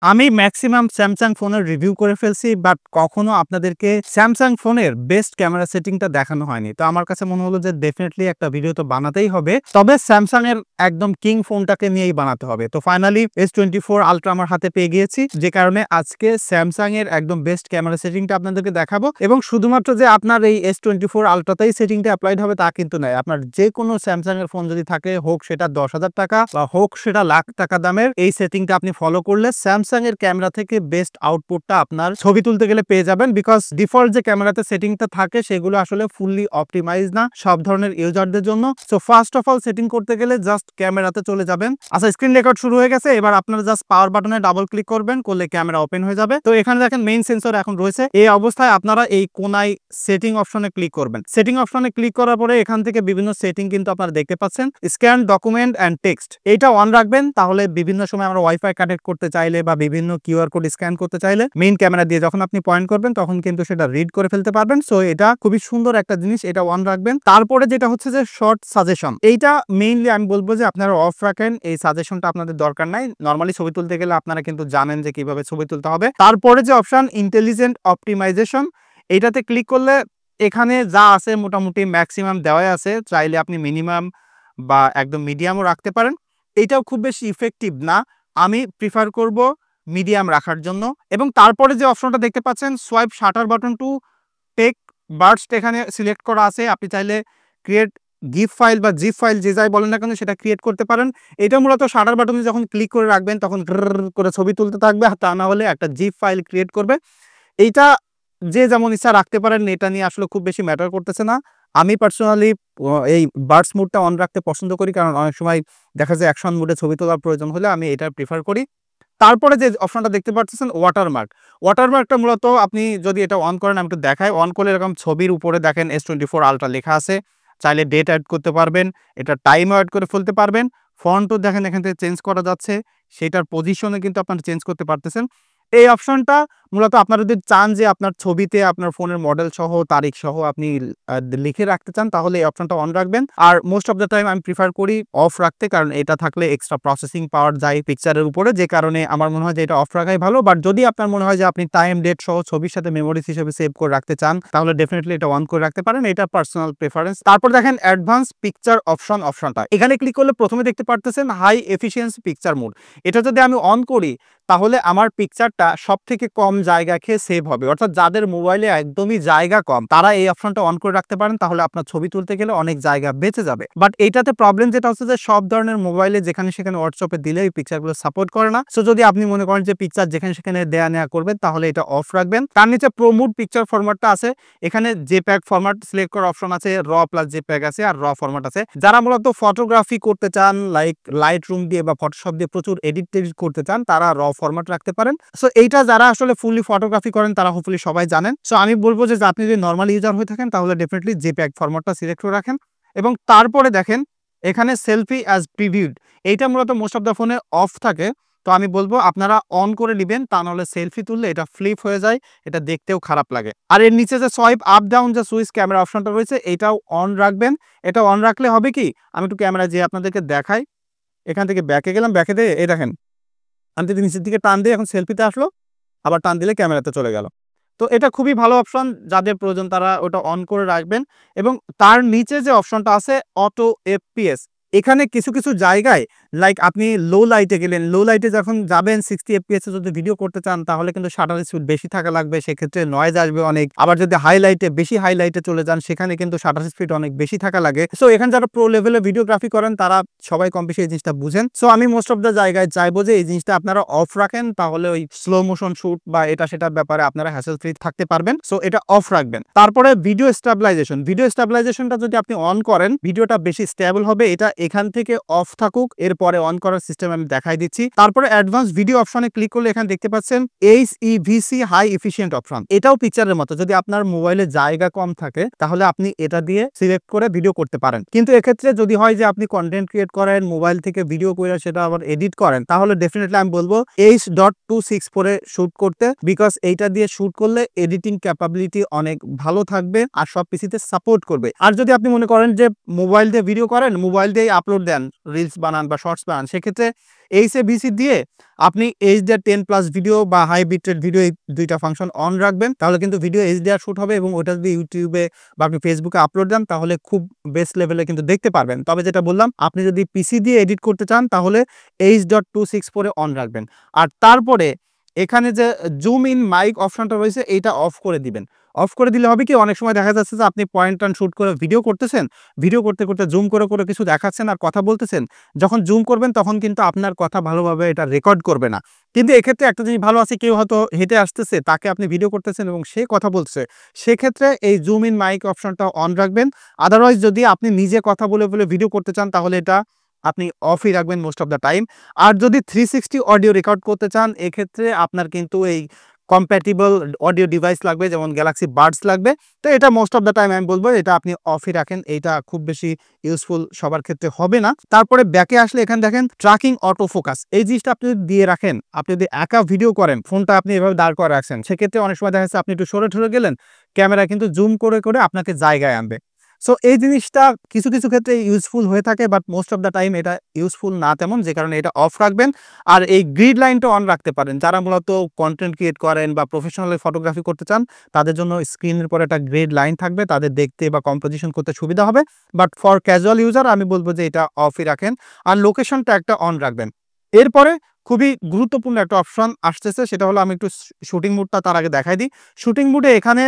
আমি maximum Samsung ফোনের review করে ফেলছি, বাট কখনো আপনাদেরকে স্যামসাং ফোনের বেস্ট ক্যামেরা সেটিংটা দেখানো হয়নি। তো আমার কাছে মনে হলো যে ডেফিনিটলি একটা ভিডিও তো বানাতেই হবে। তবে স্যামসাং এর একদম কিং ফোনটাকে নিয়েই বানাতে হবে। তো ফাইনালি S24 আলট্রা আমার হাতে পেয়ে গিয়েছি, যে কারণে আজকে স্যামসাং এর একদম বেস্ট ক্যামেরা সেটিংটা আপনাদেরকে দেখাবো। এবং শুধুমাত্র যে আপনার এই S24 আলট্রাতেই সেটিংটা অ্যাপ্লাইড হবে তা কিন্তু নয়। আপনার যে কোনো স্যামসাং এর ফোন যদি থাকে, হোক সেটা 10,000 টাকা বা হোক সেটা লাখ টাকা দামের, এই সেটিংটা আপনি ফলো করলে স্যামসাং এর ক্যামেরা থেকে বেস্ট আউটপুটটা আপনার ছবি তুলতে গেলে পেয়ে যাবেন। বিকজ ডিফল্ট যে ক্যামেরাতে সেটিংটা থাকে সেগুলো আসলে ফুললি অপটিমাইজ না সব ধরনের ইউজারদের জন্য। So first of all setting করতে গেলে জাস্ট ক্যামেরাতে চলে যাবেন। আচ্ছা, স্ক্রিন রেকর্ড শুরু হয়ে গেছে। এবার আপনারা জাস্ট পাওয়ার বাটনে ডাবল ক্লিক করবেন, করলে ক্যামেরা ওপেন হয়ে যাবে। তো এখানে দেখেন মেইন সেন্সর এখন রয়েছে। এই অবস্থায় আপনারা এই কোনায় সেটিং অপশনে ক্লিক করবেন। সেটিং অপশনে ক্লিক করার পরে এখান থেকে বিভিন্ন সেটিং কিন্তু আপনারা দেখতে পাচ্ছেন। স্ক্যান, ডকুমেন্ট এন্ড টেক্সট, এইটা অন রাখবেন। তাহলে বিভিন্ন সময় আমরা ওয়াইফাই কানেক্ট করতে চাইলে বা বিভিন্ন কিউআর কোড স্ক্যান করতে চাইলে মেইন ক্যামেরা দিয়ে যখন আপনি পয়েন্ট করবেন তখন কিন্তু সেটা রিড করে ফেলতে পারবেন। সো এটা খুবই সুন্দর একটা জিনিস, এটা অন রাখবেন। তারপরে যেটা হচ্ছে যে শর্ট সাজেশন, এইটা মেইনলি আমি বলবো যে আপনারা অফ রাখেন। এই সাজেশনটা আপনাদের দরকার নাই। নর্মালি ছবি তুলতে গেলে আপনারা কিন্তু জানেন যে কিভাবে ছবি তুলতে হবে। তারপরে যে অপশন ইন্টেলিজেন্ট অপটিমাইজেশন, এইটাতে ক্লিক করলে এখানে যা আছে মোটামুটি ম্যাক্সিমাম দেওয়াই আছে। চাইলে আপনি মিনিমাম বা একদম মিডিয়ামও রাখতে পারেন। এইটাও খুব বেশি ইফেক্টিভ না, আমি প্রিফার করব মিডিয়াম রাখার জন্য। এবং তারপরে যে অপশনটা দেখতে পাচ্ছেন swipe shutter button to take burst, এখানে সিলেক্ট করা আছে। আপনি চাইলে ক্রিয়েট গিফ ফাইল বা জিপ ফাইল যে যাই বলেন না কেন সেটা ক্রিয়েট করতে পারেন। এটা মূলত শাটার বাটনে যখন ক্লিক করে রাখবেন তখন করে ছবি তুলতে থাকবে, আর তা না হলে একটা জিপ ফাইল ক্রিয়েট করবে। এইটা যে যেমন ইচ্ছা রাখতে পারেন, এটা নিয়ে আসলে খুব বেশি ম্যাটার করতেছে না। আমি পার্সোনালি এই বার্ডস মুডটা অন রাখতে পছন্দ করি, কারণ অনেক সময় দেখা যায় অ্যাকশন মুডে ছবি তোলার প্রয়োজন হলে আমি এটা প্রিফার করি। তারপরে যে অপশনটা দেখতে পাচ্ছেন ওয়াটারমার্ক, ওয়াটারমার্কটা মূলত আপনি যদি এটা অন করেন, আমি একটু দেখাই। অন করলে এরকম ছবির উপরে দেখেন S24 আলট্রা লেখা আছে। চাইলে ডেট অ্যাড করতে পারবেন, এটা টাইম অ্যাড করে ফেলতে পারবেন। ফন্টও দেখেন এখান থেকে চেঞ্জ করা যাচ্ছে, সেটার পজিশনে কিন্তু আপনারা চেঞ্জ করতে পারতেছেন। এই অপশনটা মূলত আপনারা যদি চান যে আপনার ছবিতে আপনার ফোনের মডেল সহ তারিখ সহ আপনি লিখে রাখতে চান, তাহলে এই অপশনটা অন রাখবেন। আর মোস্ট অফ দ্য টাইম আমি প্রিফার করি অফ রাখতে, কারণ এটা থাকলে এক্সট্রা প্রসেসিং পাওয়ার যায় পিকচারের উপরে, যে কারণে আমার মনে হয় যে এটা অফ রাখাই ভালো। বাট যদি আপনার মনে হয় যে আপনি টাইম ডেট সহ ছবির সাথে মেমোরিজ হিসেবে সেভ করে রাখতে চান, তাহলে ডেফিনেটলি এটা অন করে রাখতে পারেন। এটা পার্সোনাল প্রেফারেন্স। তারপর দেখেন অ্যাডভান্স পিকচার অপশনটা, এখানে ক্লিক করলে প্রথমে দেখতে পারতেছেন হাই এফিসিয়েন্সি পিকচার মোড। এটা যদি আমি অন করি তাহলে আমার পিকচারটা সব থেকে কম জায়গা খেয়ে সেভ হবে। অর্থাৎ যাদের মোবাইলে একদমই জায়গা কম তারা এই অপশনটা অন করে রাখতে পারেন, তাহলে আপনার ছবি তুলতে গেলে অনেক জায়গা বেঁচে যাবে। বাট এইটাতে প্রবলেম যেটা হচ্ছে যে সব ধরনের মোবাইলে যেখানে সেখানে হোয়াটসঅ্যাপে দিলে এই পিকচারগুলো সাপোর্ট করে না। সো যদি আপনি মনে করেন যে পিকচার যেখানে সেখানে দেয়া নেওয়া করবেন, তাহলে এটা অফ রাখবেন। তার নিচে প্রমোট পিকচার ফরম্যাটটা আছে, এখানে জেপ্যাগ ফরম্যাট সিলেক্ট করার অপশন আছে, র প্লাস জেপ্যাগ আছে, আর র ফরম্যাট আছে। যারা মূলত ফটোগ্রাফি করতে চান, লাইক লাইট রুম দিয়ে বা ফটোশপ দিয়ে প্রচুর এডিট করতে চান, তারা র ফরম্যাট রাখতে পারেন। সো এইটা যারা আসলে ফুললি ফটোগ্রাফি করেন তারা হোপফুলি সবাই জানেন। সো আমি বলবো যে আপনি যদি নর্মাল ইউজার হয়ে থাকেন তাহলে ডেফিনেটলি জেপ্যাগ ফরম্যাটটা সিলেক্ট করে রাখেন। এবং তারপরে দেখেন এখানে সেলফি অ্যাজ প্রিভিউড, এইটা মূলত মোস্ট অফ দ্য ফোনে অফ থাকে। তো আমি বলবো আপনারা অন করে নেবেন, তা নাহলে সেলফি তুললে এটা ফ্লিপ হয়ে যায়, এটা দেখতেও খারাপ লাগে। আর এর নিচে যে সোয়াইপ আপ ডাউন যে সুইচ ক্যামেরা অপশনটা রয়েছে এটাও অন রাখবেন। এটা অন রাখলে হবে কি, আমি একটু ক্যামেরা যে আপনাদেরকে দেখাই। এখান থেকে ব্যাকে গেলাম, ব্যাকে দিয়ে এই দেখেন আমি যদি নিচের দিকে টান দিয়ে এখন সেলফিতে আসলো, আবার টান দিলে ক্যামেরাতে চলে গেল। তো এটা খুবই ভালো অপশন, যাদের প্রয়োজন তারা ওটা অন করে রাখবেন। এবং তার নিচে যে অপশনটা আছে অটো এফপিএস, এখানে কিছু কিছু জায়গায় লাইক আপনি লো লাইটে গেলেন, লো লাইটে যখন যাবেন 60 এফপিএস এ যদি ভিডিও করতে চান তাহলে কিন্তু শাটার স্পিড বেশি থাকা লাগবে, সেক্ষেত্রে নয়েজ আসবে অনেক। আবার যদি হাইলাইটে বেশি হাইলাইটে চলে যান সেখানে কিন্তু শাটার স্পিড অনেক বেশি থাকা লাগে। সো এখানে যারা প্রো লেভেলে ভিডিওগ্রাফি করেন তারা সবাই কম বেশি এই জিনিসটা বুঝেন। সো আমি মোস্ট অফ দ্য জায়গায় চাইবো যে এই জিনিসটা আপনারা অফ রাখেন, তাহলে ওই স্লো মোশন শুট বা এটা সেটার ব্যাপারে আপনারা হ্যাসেল ফ্রি থাকতে পারবেন। সো এটা অফ রাখবেন। তারপরে ভিডিও স্টেবিলাইজেশন, ভিডিও স্টেবিলাইজেশনটা যদি আপনি অন করেন ভিডিওটা বেশি স্টেবল হবে। এটা এখান থেকে অফ থাকুক, এরপরে অন করার সিস্টেম আমি দেখাই দিচ্ছি। তারপরে অ্যাডভান্স ভিডিও অপশনে ক্লিক করলে এখানে দেখতে পাচ্ছেন HEVC হাই এফিশিয়েন্ট অপশন, এটাও পিকচারের মতো। যদি আপনার মোবাইলে জায়গা কম থাকে তাহলে আপনি এটা দিয়ে সিলেক্ট করে ভিডিও করতে পারেন। কিন্তু এক্ষেত্রে যদি হয় যে আপনি কন্টেন্ট ক্রিয়েট করেন, মোবাইল থেকে ভিডিও করে সেটা আবার এডিট করেন, তাহলে ডেফিনেটলি আমি বলবো H.264 এ শুট করতে, বিকজ এইটা দিয়ে শুট করলে এডিটিং ক্যাপাবিলিটি অনেক ভালো থাকবে আর সব পিসিতে সাপোর্ট করবে। আর যদি আপনি মনে করেন যে মোবাইল দিয়ে ভিডিও করেন, মোবাইল দিয়ে আপলোড দেন, রিলস বানান বা শর্টস বানান, সেক্ষেত্রে এইচএবিসি দিয়ে আপনি HDR10+ ভিডিও বা হাই বিটরেট ভিডিও, এই দুইটা ফাংশন অন রাখবেন, তাহলে কিন্তু ভিডিও HDR শুট হবে এবং ওটা যদি ইউটিউবে বা আপনি ফেসবুকে আপলোড দেন তাহলে খুব বেস্ট লেভেলে কিন্তু দেখতে পারবেন। তবে যেটা বললাম, আপনি যদি পিসি দিয়ে এডিট করতে চান তাহলে H.264 অন রাখবেন। আর তারপরে এখানে যে জুম ইন মাইক অপশনটা রয়েছে এইটা অফ করে দিবেন। অফ করে দিলে হবে কি, অনেক সময় দেখা যাচ্ছে যে আপনি পয়েন্ট অ্যান্ড শুট করে ভিডিও করতেছেন, ভিডিও করতে করতে জুম করে করে কিছু দেখাচ্ছেন আর কথা বলতেছেন, যখন জুম করবেন তখন কিন্তু আপনার কথা ভালোভাবে এটা রেকর্ড করবে না। কিন্তু এক্ষেত্রে একটা জিনিস ভালো আছে, কেউ হয়তো হেঁটে আসতেছে, তাকে আপনি ভিডিও করতেছেন এবং সে কথা বলছে, সেক্ষেত্রে এই জুম ইন মাইক অপশনটা অন রাখবেন। আদারওয়াইজ যদি আপনি নিজে কথা বলে বলে ভিডিও করতে চান তাহলে এটা আপনি অফই রাখবেন মোস্ট অফ দ্য টাইম। আর যদি 360 অডিও রেকর্ড করতে চান, এক্ষেত্রে আপনার কিন্তু এই কম্প্যাটিবল অডিও ডিভাইস লাগবে, যেমন গ্যালাক্সি বাডস লাগবে। তো এটা মোস্ট অফ দ্য টাইম আমি বলবো এটা আপনি অফই রাখেন, এইটা খুব বেশি ইউজফুল সবার ক্ষেত্রে হবে না। তারপরে ব্যাকে আসলে এখানে দেখেন ট্র্যাকিং অটো ফোকাস, এই জিনিসটা আপনি যদি দিয়ে রাখেন, আপনি যদি একা ভিডিও করেন, ফোনটা আপনি এভাবে দাঁড় করে রাখছেন, সেক্ষেত্রে অনেক সময় দেখা যাচ্ছে আপনি একটু সরে ঠরে গেলেন, ক্যামেরা কিন্তু জুম করে করে আপনাকে জায়গায় আনবে। সো এই জিনিসটা কিছু কিছু ক্ষেত্রে ইউজফুল হয়ে থাকে, but most of the time এটা ইউজফুল না তেমন, যে কারণে এটা অফ রাখবেন। আর এই গ্রিড লাইনটা অন রাখতে পারেন, যারা মূলত কন্টেন্ট ক্রিয়েট করেন বা প্রফেশনাল ফটোগ্রাফি করতে চান তাদের জন্য স্ক্রিনের পরে একটা গ্রিড লাইন থাকবে, তাদের দেখতে বা কম্পোজিশন করতে সুবিধা হবে। বাট ফর ক্যাজুয়াল ইউজার আমি বলবো যে এটা অফই রাখেন। আর লোকেশনটা একটা অন রাখবেন। এরপরে খুবই গুরুত্বপূর্ণ একটা অপশন আসতেছে, সেটা হলো আমি একটু শুটিং মুডটা তার আগে দেখাই দিই। শুটিং মুডে এখানে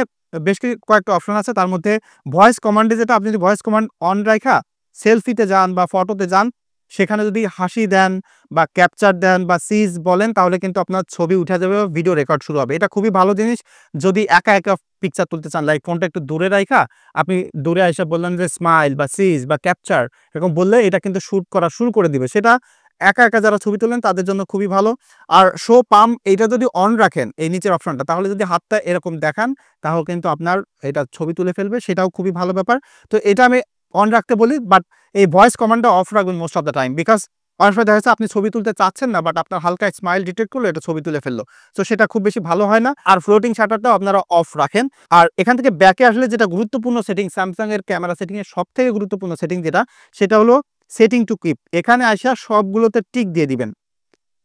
বেশ কয়েকটা অপশন আছে, তার মধ্যে ভয়েস কমান্ডে যেটা, আপনি যদি ভয়েস কমান্ড অন রাখা সেলফিতে যান বা ফটোতে যান, সেখানে যদি হাসি দেন বা ক্যাপচার দেন বা সিজ বলেন, তাহলে কিন্তু আপনার ছবি উঠে যাবে, ভিডিও রেকর্ড শুরু হবে। এটা খুবই ভালো জিনিস যদি একা একা পিকচার তুলতে চান, লাইক ফোনটা একটু দূরে রাখা আপনি দূরে এসে বললেন যে স্মাইল বা সিজ বা ক্যাপচার, এরকম বললে এটা কিন্তু শুট করা শুরু করে দিবে। সেটা একা একা যারা ছবি তোলেন তাদের জন্য খুবই ভালো। আর শো পাম এইটা যদি অন রাখেন, এই নিচের অপশনটা, তাহলে যদি হাতটা এরকম দেখান তাহলে কিন্তু আপনার এটা ছবি তুলে ফেলবে, সেটাও খুবই ভালো ব্যাপার। তো এটা আমি অন রাখতে বলি, বাট এই ভয়েস কমান্ডটা অফ রাখবেন most of the time, because অনেক সময় দেখা যাচ্ছে আপনি ছবি তুলতে চাচ্ছেন না, বাট আপনার হালকা স্মাইল ডিটেক্ট করলো, এটা ছবি তুলে ফেললো। তো সেটা খুব বেশি ভালো হয় না। আর ফ্লোটিং শাটারটাও আপনারা অফ রাখেন। আর এখান থেকে ব্যাকে আসলে যেটা গুরুত্বপূর্ণ সেটিং, স্যামসাং এর ক্যামেরা সেটিং এর সব থেকে গুরুত্বপূর্ণ সেটিং যেটা, সেটা হলো সেটিং টু কিপ। এখানে আসা সবগুলোতে টিক দিয়ে দিবেন।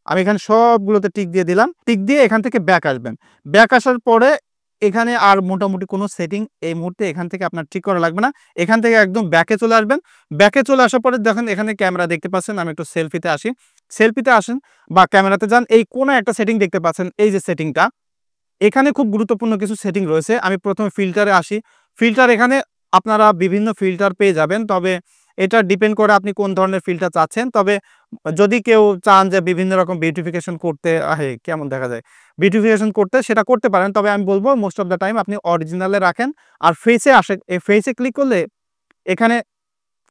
আমি এখানে সবগুলোতে টিক দিয়ে দিলাম। টিক দিয়ে এখান থেকে ব্যাক আসবেন। ব্যাক আসার পরে এখানে আর মোটামুটি কোনো সেটিং এই মুহূর্তে এখান থেকে আপনার ঠিক করা লাগবে না। এখান থেকে একদম ব্যাকে চলে আসবেন। ব্যাকে চলে আসার পরে দেখেন এখানে ক্যামেরা দেখতে পাচ্ছেন। আমি একটু সেলফিতে আসি। সেলফিতে আসেন বা ক্যামেরাতে যান। এই কোণায় একটা সেটিং দেখতে পাচ্ছেন, এই যে সেটিংটা, এখানে খুব গুরুত্বপূর্ণ কিছু সেটিং রয়েছে। আমি প্রথমে ফিল্টারে আসি। ফিল্টার, এখানে আপনারা বিভিন্ন ফিল্টার পেয়ে যাবেন, তবে এটা ডিপেন্ড করে আপনি কোন ধরনের ফিল্টার চাচ্ছেন। তবে যদি কেউ চান যে বিভিন্ন রকম বিউটিফিকেশন করতে, কেমন দেখা যায়, বিউটিফিকেশন করতে, সেটা করতে পারেন। তবে আমি বলবো মোস্ট অফ দ্য টাইম আপনি অরিজিনালে রাখেন। আর ফেসে আসে, এই ফেসে ক্লিক করলে এখানে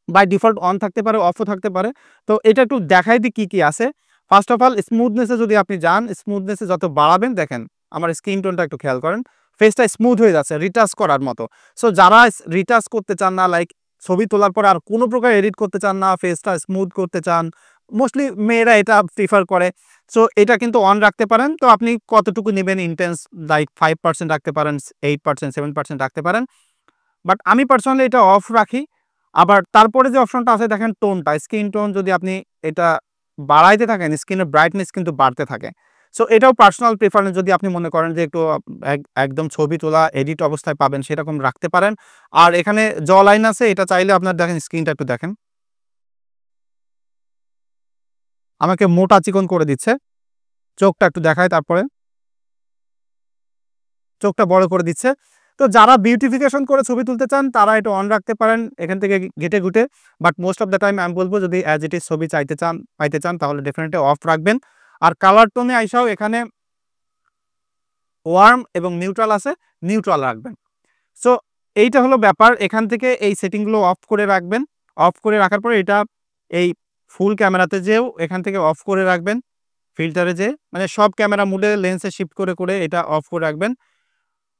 বাই ডিফল্ট অন থাকতে পারে, অফও থাকতে পারে। তো এটা একটু দেখাই দিই কি কি আছে। ফার্স্ট অফ অল স্মুথনেসে যদি আপনি যান, স্মুথনেসে যত বাড়াবেন, দেখেন আমার স্কিন টোনটা একটু খেয়াল করেন, ফেসটা স্মুথ হয়ে যাচ্ছে রিটাচ করার মতো। সো যারা রিটাচ করতে চান না, লাইক ছবি তোলার পরে আর কোনো প্রকার এডিট করতে চান না, ফেসটা স্মুথ করতে চান, মোস্টলি মেয়েরা এটা প্রিফার করে। সো এটা কিন্তু অন রাখতে পারেন। তো আপনি কতটুকু নেবেন, ইন্টেন্স লাইক 5% রাখতে পারেন, 8%, 7% রাখতে পারেন। বাট আমি পার্সোনালি এটা অফ রাখি। আবার তারপরে যে অপশনটা আছে দেখেন টোনটা, স্কিন টোন যদি আপনি এটা বাড়াইতে থাকেন, স্ক্রিনের ব্রাইটনেস কিন্তু বাড়তে থাকে। সো এটাও পার্সোনাল প্রেফারেন্স, যদি আপনি মনে করেন যে একটু একদম ছবি তোলা এডিট অবস্থায় পাবেন সেরকম রাখতে পারেন। আর এখানে জ লাইন আছে, এটা চাইলে আপনার দেখেন স্ক্রিনটা একটু দেখেন, আমাকে মোটা চিকন করে দিচ্ছে। চোখটা একটু দেখায়, তারপরে চোখটা বড় করে দিচ্ছে। তো যারা বিউটিফিকেশন করে ছবি তুলতে চান তারা এটা অন রাখতে পারেন এখান থেকে ঘেটে ঘুটে। But most of the time আমি বলবো যদি অ্যাজ ইট ইজ ছবি পাইতে চান তাহলে ডেফিনেটলি অফ রাখবেন। আর কালার টোনে আইসাও এখানে ওয়ার্ম এবং নিউট্রাল আছে, নিউট্রাল রাখবেন। সো এইটা হলো ব্যাপার। এখান থেকে এই সেটিংগুলো অফ করে রাখবেন। অফ করে রাখার পরে এটা এই ফুল ক্যামেরাতে যেও এখান থেকে অফ করে রাখবেন। ফিল্টারে যে মানে সব ক্যামেরা মুডে লেন্সে শিফট করে করে এটা অফ করে রাখবেন।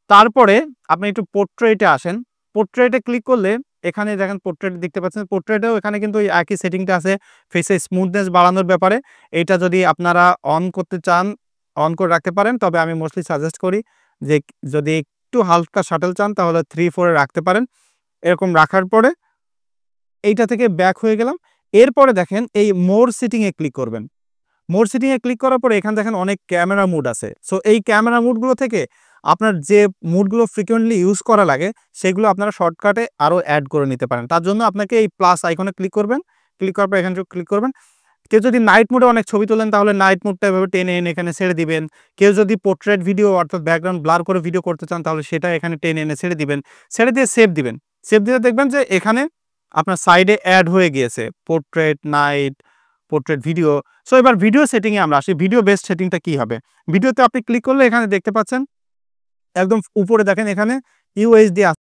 তারপরে আপনি একটু পোর্ট্রেটে আসেন। পোর্ট্রেটে ক্লিক করলে এখানে দেখেন পোর্ট্রেট দেখতে পাচ্ছেন। পোর্ট্রেটেও এখানে কিন্তু ওই একই সেটিংটা আছে ফেসে স্মুথনেস বাড়ানোর ব্যাপারে। এইটা যদি আপনারা অন করতে চান অন করে রাখতে পারেন। তবে আমি মোস্টলি সাজেস্ট করি যে যদি একটু হালকা শাটল চান তাহলে 3-4 এ রাখতে পারেন। এরকম রাখার পরে এইটা থেকে ব্যাক হয়ে গেলাম। এরপরে দেখেন এই মোর সেটিংয়ে ক্লিক করবেন। মোর সেটিংয়ে ক্লিক করার পরে এখানে দেখেন অনেক ক্যামেরা মুড আছে। সো এই ক্যামেরা মুডগুলো থেকে আপনার যে মুডগুলো ফ্রিকোয়েন্টলি ইউজ করা লাগে সেগুলো আপনারা শর্টকাটে আরও অ্যাড করে নিতে পারেন। তার জন্য আপনাকে এই প্লাস আইকনে ক্লিক করবেন। ক্লিক করার পর এখানে ক্লিক করবেন। কেউ যদি নাইট মোডে অনেক ছবি তোলেন তাহলে নাইট মোডটা এভাবে টেনে এনে এখানে ছেড়ে দিবেন। কেউ যদি পোর্ট্রেট ভিডিও অর্থাৎ ব্যাকগ্রাউন্ড ব্লার করে ভিডিও করতে চান তাহলে সেটা এখানে টেনে এনে ছেড়ে দিবেন। ছেড়ে দিয়ে সেভ দিবেন। সেভ দিলে দেখবেন যে এখানে আপনার সাইডে অ্যাড হয়ে গিয়েছে portrait, night, portrait video. So এবার ভিডিও সেটিংয়ে আমরা আসি। ভিডিও বেস্ট সেটিংটা কি হবে? ভিডিওতে আপনি ক্লিক করলে এখানে দেখতে পাচ্ছেন একদম উপরে দেখেন এখানে ইউএইচডি